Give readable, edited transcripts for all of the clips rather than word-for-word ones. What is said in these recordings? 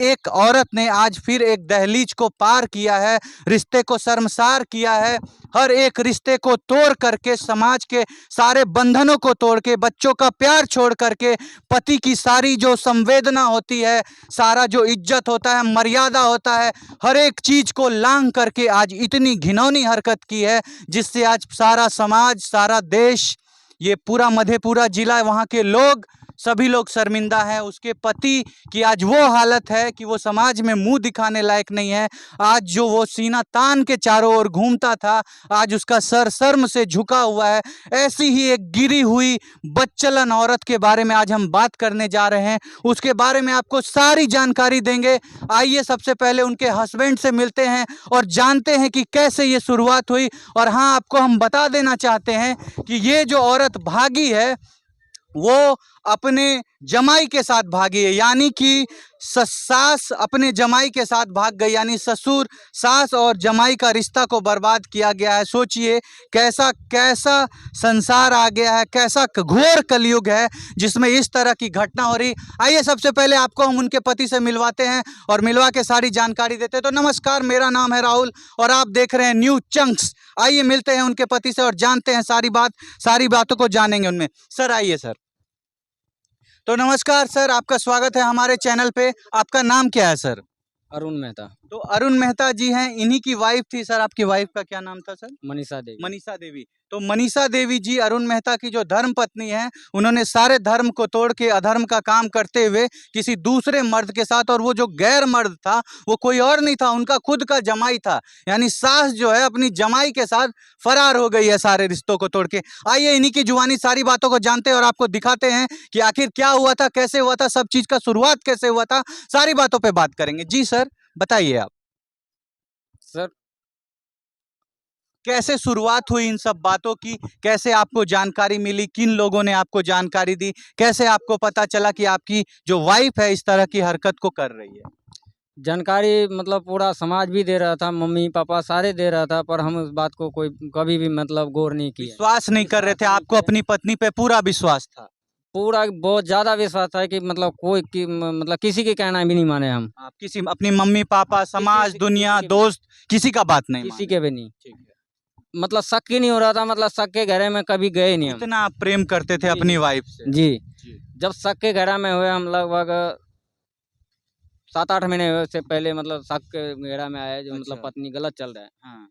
एक औरत ने आज फिर एक दहलीज को पार किया है, रिश्ते को शर्मसार किया है। हर एक रिश्ते को तोड़ करके, समाज के सारे बंधनों को तोड़ के, बच्चों का प्यार छोड़ करके, पति की सारी जो संवेदना होती है, सारा जो इज्जत होता है, मर्यादा होता है, हर एक चीज को लांघ करके आज इतनी घिनौनी हरकत की है, जिससे आज सारा समाज, सारा देश, ये पूरा मधेपुरा जिला, वहाँ के लोग, सभी लोग शर्मिंदा हैं। उसके पति की आज वो हालत है कि वो समाज में मुंह दिखाने लायक नहीं है। आज जो वो सीना तान के चारों ओर घूमता था, आज उसका सर शर्म से झुका हुआ है। ऐसी ही एक गिरी हुई बच्चलन औरत के बारे में आज हम बात करने जा रहे हैं। उसके बारे में आपको सारी जानकारी देंगे। आइए सबसे पहले उनके हस्बैंड से मिलते हैं और जानते हैं कि कैसे ये शुरुआत हुई। और हाँ, आपको हम बता देना चाहते हैं कि ये जो औरत भागी है, वो अपने जमाई के साथ भागी है, यानी कि सास अपने जमाई के साथ भाग गई, यानी ससुर, सास और जमाई का रिश्ता को बर्बाद किया गया है। सोचिए कैसा कैसा संसार आ गया है, कैसा घोर कलयुग है जिसमें इस तरह की घटना हो रही। आइए सबसे पहले आपको हम उनके पति से मिलवाते हैं और मिलवा के सारी जानकारी देते हैं। तो नमस्कार, मेरा नाम है राहुल और आप देख रहे हैं न्यूज चंक्स। आइए मिलते हैं उनके पति से और जानते हैं सारी बातों को जानेंगे उनमें। सर आइए सर। तो नमस्कार सर, आपका स्वागत है हमारे चैनल पे। आपका नाम क्या है सर? अरुण मेहता। तो अरुण मेहता जी हैं, इन्हीं की वाइफ थी सर। आपकी वाइफ का क्या नाम था सर? मनीषा देवी। मनीषा देवी। तो मनीषा देवी जी अरुण मेहता की जो धर्म पत्नी है, उन्होंने सारे धर्म को तोड़ के अधर्म का काम करते हुए किसी दूसरे मर्द के साथ, और वो जो गैर मर्द था वो कोई और नहीं था, उनका खुद का जमाई था। यानी सास जो है अपनी जमाई के साथ फरार हो गई है सारे रिश्तों को तोड़ के। आइए इन्हीं की जुबानी सारी बातों को जानते हैं और आपको दिखाते हैं कि आखिर क्या हुआ था, कैसे हुआ था, सब चीज का शुरुआत कैसे हुआ था, सारी बातों पर बात करेंगे। जी सर बताइए आप, सर कैसे शुरुआत हुई इन सब बातों की, कैसे आपको जानकारी मिली, किन लोगों ने आपको जानकारी दी, कैसे आपको पता चला कि आपकी जो वाइफ है इस तरह की हरकत को कर रही है? जानकारी मतलब पूरा समाज भी दे रहा था, मम्मी पापा सारे दे रहा था, पर हम उस बात को कोई कभी भी मतलब गौर नहीं किया। विश्वास नहीं कर रहे थे, आपको अपनी पत्नी पे पूरा विश्वास था? पूरा बहुत ज्यादा विश्वास था कि मतलब कोई मतलब किसी के कहना भी नहीं माने हम। आप किसी अपनी मम्मी पापा, समाज, दुनिया, दोस्त, किसी का बात नहीं किसी माने? के भी नहीं। ठीक है। मतलब शक ही नहीं हो रहा था, मतलब शक के घेरे में कभी गए नहीं हम। इतना आप प्रेम करते थे अपनी वाइफ से? जी। जी। जब शक के घेरा में हुए हम लगभग 7-8 महीने हुए, उससे पहले मतलब शक के घेरा में आया जो मतलब अच्छा। पत्नी गलत चल रहा है। हाँ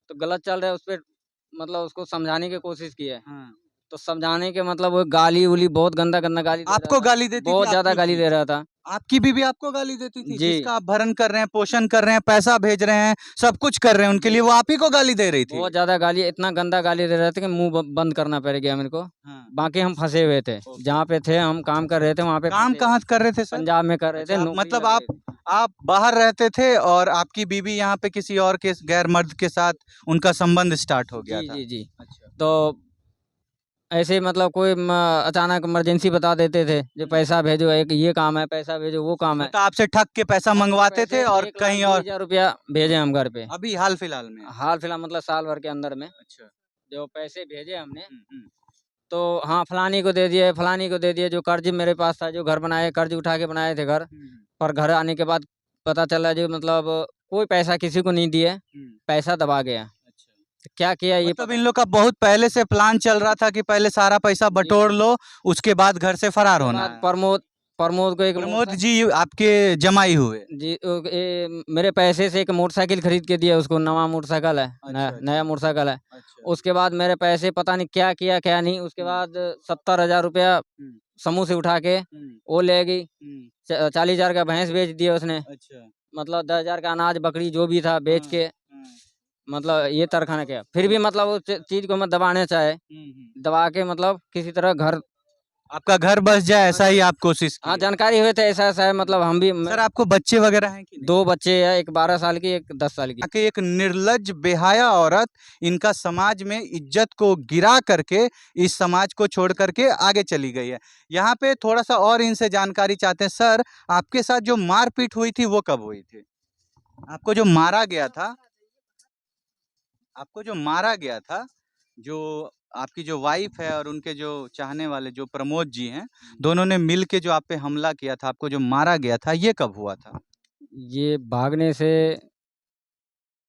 तो गलत चल रहा है उस पर मतलब उसको समझाने की कोशिश की है। हाँ। तो समझाने के मतलब वो गाली उली बहुत गंदा गंदा गाली दे रहा आपको था। गाली देती थी बहुत ज्यादा आपकी गाली बीवी? दे रहा था। आपकी बीवी आपको गाली देती थी? जी। जिसका आप भरण कर रहे हैं, पोषण कर रहे हैं, पैसा भेज रहे हैं, सब कुछ कर रहे हैं उनके लिए, वो आप ही को गाली दे रही थी? बहुत ज्यादा गाली, इतना गंदा गाली दे रहे थे कि मुंह बंद करना पड़ गया मेरे को। हाँ। बाकी हम फंसे हुए थे, ओके। जहाँ पे थे हम काम कर रहे थे वहाँ पे काम फंसे कहाँ हुए। कर रहे थे सर? पंजाब में कर रहे थे, अच्छा, नौकरी मतलब लग आप रही थी। आप बाहर रहते थे और आपकी बीवी यहाँ पे किसी और के गैर मर्द के साथ उनका संबंध स्टार्ट हो गया जी था? जी जी। अच्छा। तो ऐसे मतलब कोई अचानक इमरजेंसी बता देते थे जो पैसा भेजो, एक ये काम है, पैसा भेजो, वो काम है। मतलब आपसे ठग के पैसा ठग के मंगवाते थे पैसे और 1,20,000 कहीं और? रुपया भेजे हम घर पे। अभी हाल फिलहाल में? हाल फिलहाल मतलब साल भर के अंदर में अच्छा। जो पैसे भेजे हमने, हम्म। तो हाँ फलानी को दे दिए, फलानी को दे दिए। जो कर्ज मेरे पास था, जो घर बनाए, कर्ज उठा के बनाए थे घर, हम्म। पर घर आने के बाद पता चला जो मतलब कोई पैसा किसी को नहीं दिए, हम्म। पैसा दबा गया। अच्छा। तो क्या किया ये मतलब पता इन नहीं। लोग का बहुत पहले से प्लान चल रहा था कि पहले सारा पैसा जी बटोर लो, उसके बाद घर से फरार उसके होना बाद है। प्रमोद प्रमोद को एक प्रमोद मोटरसाइकिल। जी आपके जमाई हुए? जी मेरे पैसे से एक मोटरसाइकिल खरीद के दिया उसको, नवा मोटरसाइकिल है, अच्छा नया अच्छा। मोटरसाइकिल है। अच्छा। उसके बाद मेरे पैसे पता नहीं क्या किया क्या नहीं। उसके बाद 70,000 रुपया हम्म। समूह से उठा के हम्म। वो ले गई। हम्म। 40,000 का भैंस बेच दिया उसने। अच्छा। मतलब 10,000 का अनाज बकरी जो भी था बेच हाँ के हाँ। मतलब ये तरखाना किया। फिर भी मतलब उस चीज को मैं दबाने चाहे, दबा के मतलब किसी तरह घर आपका घर बस जाए ऐसा ही आप कोशिश हाँ किए? जानकारी हुए थे ऐसा ऐसा है, मतलब हम भी सर आपको बच्चे वगैरह हैं कि नहीं? 2 बच्चे हैं, एक 12 साल की, एक 10 साल की। कि एक निर्लज्ज बेहया औरत इनका समाज में इज्जत को गिरा करके इस समाज को छोड़ करके आगे चली गई है। यहाँ पे थोड़ा सा और इनसे जानकारी चाहते हैं। सर आपके साथ जो मारपीट हुई थी वो कब हुई थी? आपको जो मारा गया था, आपको जो मारा गया था, जो आपकी जो वाइफ है और उनके जो चाहने वाले जो प्रमोद जी हैं, दोनों ने मिल के जो आप पे हमला किया था, आपको जो मारा गया था, ये कब हुआ था? ये भागने से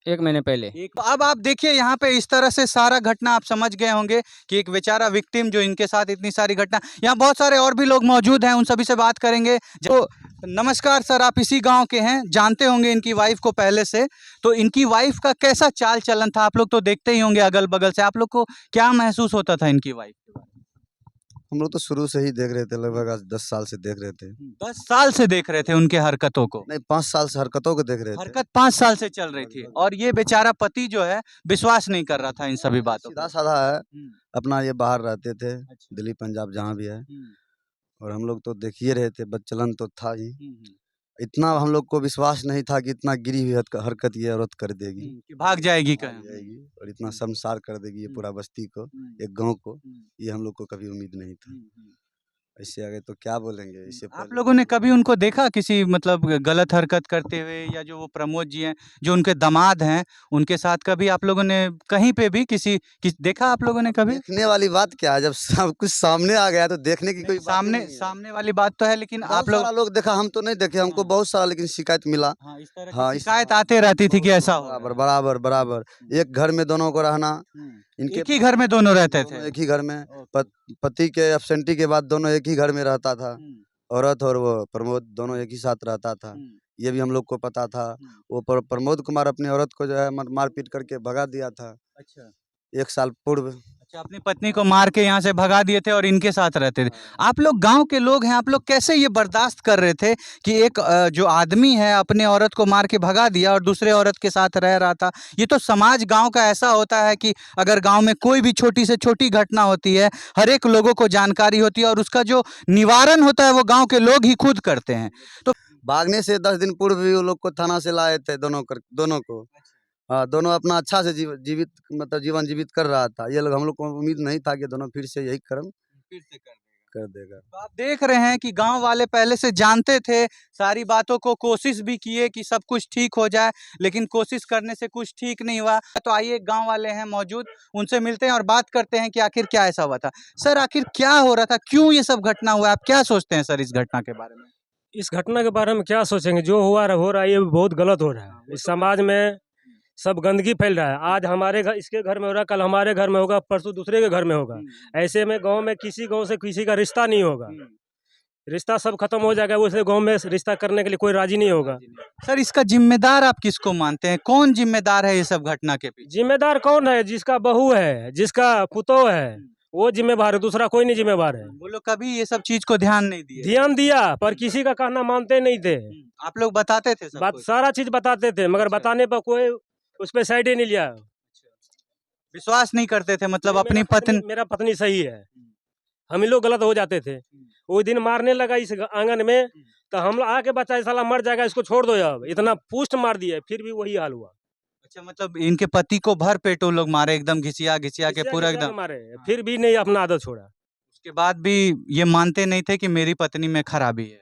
1 महीने पहले। एक अब आप देखिए यहाँ पे इस तरह से सारा घटना आप समझ गए होंगे कि एक बेचारा विक्टिम जो इनके साथ इतनी सारी घटना, यहाँ बहुत सारे और भी लोग मौजूद हैं, उन सभी से बात करेंगे। जो नमस्कार सर, आप इसी गांव के हैं, जानते होंगे इनकी वाइफ को पहले से, तो इनकी वाइफ का कैसा चाल चलन था? आप लोग तो देखते ही होंगे अगल बगल से, आप लोग को क्या महसूस होता था इनकी वाइफ के बारे में? हम लोग तो शुरू से ही देख रहे थे, लगभग आज 10 साल से देख रहे थे। 10 साल से देख रहे थे उनके हरकतों को? नहीं, 5 साल से हरकतों को देख रहे थे। हरकत 5 साल से चल रही थी, और ये बेचारा पति जो है विश्वास नहीं कर रहा था इन सभी बातों सीधा पर। साधा है, हम्म, अपना ये बाहर रहते थे, अच्छा। दिल्ली पंजाब जहाँ भी है, हम्म, और हम लोग तो देख ही रहे थे, बच्चलन तो था ही। हम्म, इतना हम लोग को विश्वास नहीं था कि इतना गिरी हुई हरकत ये औरत कर देगी, कि भाग जाएगी भाग कहीं। जाएगी और इतना शर्मसार कर देगी ये पूरा बस्ती को, हम्म, एक गांव को। हम्म, ये हम लोग को कभी उम्मीद नहीं था। हम्म। इससे आगे तो क्या बोलेंगे, इससे आप पहले लोगों ने कभी उनको देखा किसी मतलब गलत हरकत करते हुए? या जो वो प्रमोद जी हैं, जो उनके दामाद हैं, उनके साथ कभी आप लोगों ने कहीं पे भी देखा आप लोगों ने कभी? देखने वाली बात क्या है, जब सब कुछ सामने आ गया तो देखने की कोई बात ही सामने नहीं है। सामने वाली बात तो है, लेकिन बहुत आप लोग सारा लोग देखा, हम तो नहीं देखे, हमको हाँ। बहुत सारा लेकिन शिकायत मिला। हाँ, इस तरह हाँ, की इस शिकायत आते रहती थी कि ऐसा हो रहा बराबर है। बराबर बराबर एक घर में दोनों को रहना, इनके एक ही घर में दोनों रहते दोनों थे? एक ही घर में, ओके। पति के एब्सेंटी के बाद दोनों एक ही घर में रहता था। औरत और वो प्रमोद दोनों एक ही साथ रहता था, ये भी हम लोग को पता था। वो प्रमोद कुमार अपनी औरत को जो है मारपीट करके भगा दिया था अच्छा। 1 साल पूर्व। अच्छा, अपनी पत्नी को मार के यहाँ से भगा दिए थे और इनके साथ रहते थे। आप लोग गाँव के लोग हैं, आप लोग कैसे ये बर्दाश्त कर रहे थे कि एक जो आदमी है अपनी औरत को मार के भगा दिया और दूसरे औरत के साथ रह रहा था? ये तो समाज गाँव का ऐसा होता है कि अगर गाँव में कोई भी छोटी से छोटी घटना होती है, हर एक लोगों को जानकारी होती है और उसका जो निवारण होता है वो गाँव के लोग ही खुद करते हैं। तो भागने से 10 दिन पूर्व भी वो लोग को थाना से लाए थे, दोनों को। हाँ, दोनों अपना अच्छा से जीवित मतलब जीवन जीवित कर रहा था। ये लोग, हम लोग को उम्मीद नहीं था कि दोनों फिर से यही कर्म फिर से कर देगा। तो आप देख रहे हैं कि गांव वाले पहले से जानते थे सारी बातों को, कोशिश भी किए कि सब कुछ ठीक हो जाए, लेकिन कोशिश करने से कुछ ठीक नहीं हुआ। तो आइए, गांव वाले हैं मौजूद, उनसे मिलते हैं और बात करते हैं कि आखिर क्या ऐसा हुआ था। सर, आखिर क्या हो रहा था, क्यों ये सब घटना हुआ? आप क्या सोचते हैं सर इस घटना के बारे में? इस घटना के बारे में क्या सोचेंगे, जो हो रहा है ये बहुत गलत हो रहा है। इस समाज में सब गंदगी फैल रहा है। आज हमारे घर, इसके घर में हो रहा है, कल हमारे घर में होगा, परसों दूसरे के घर में होगा। ऐसे में गांव में किसी का रिश्ता नहीं होगा, रिश्ता सब खत्म हो जाएगा। उसे गांव में रिश्ता करने के लिए कोई राजी नहीं होगा। सर, इसका जिम्मेदार आप किसको मानते हैं? कौन जिम्मेदार है ये सब घटना के पीछे? जिम्मेदार कौन है? जिसका बहू है, जिसका पुतोह है, वो जिम्मेवार है, दूसरा कोई नहीं जिम्मेवार है। वो लोग कभी ये सब चीज को ध्यान नहीं दिए? ध्यान दिया पर किसी का कहना मानते नहीं थे। आप लोग बताते थे सब बात कुछ? सारा चीज बताते थे, मगर अच्छा। बताने पर कोई उस पर साइड ही नहीं लिया। विश्वास नहीं करते थे, मतलब अपनी पत्नी? मेरा पत्नी सही है, हम ही लोग गलत हो जाते थे। वो दिन मारने लगा इस आंगन में, तो हम लोग आके बच्चा साला मर जाएगा, इसको छोड़ दो। अब इतना पुष्ट मार दिया, फिर भी वही हाल हुआ। अच्छा, मतलब इनके पति को भर पेट वो लोग मारे, एकदम घिसिया घिसिया के पूरा घिसिया एकदम? मारे, फिर भी नहीं अपना आदत छोड़ा। उसके बाद भी ये मानते नहीं थे कि मेरी पत्नी में खराबी है?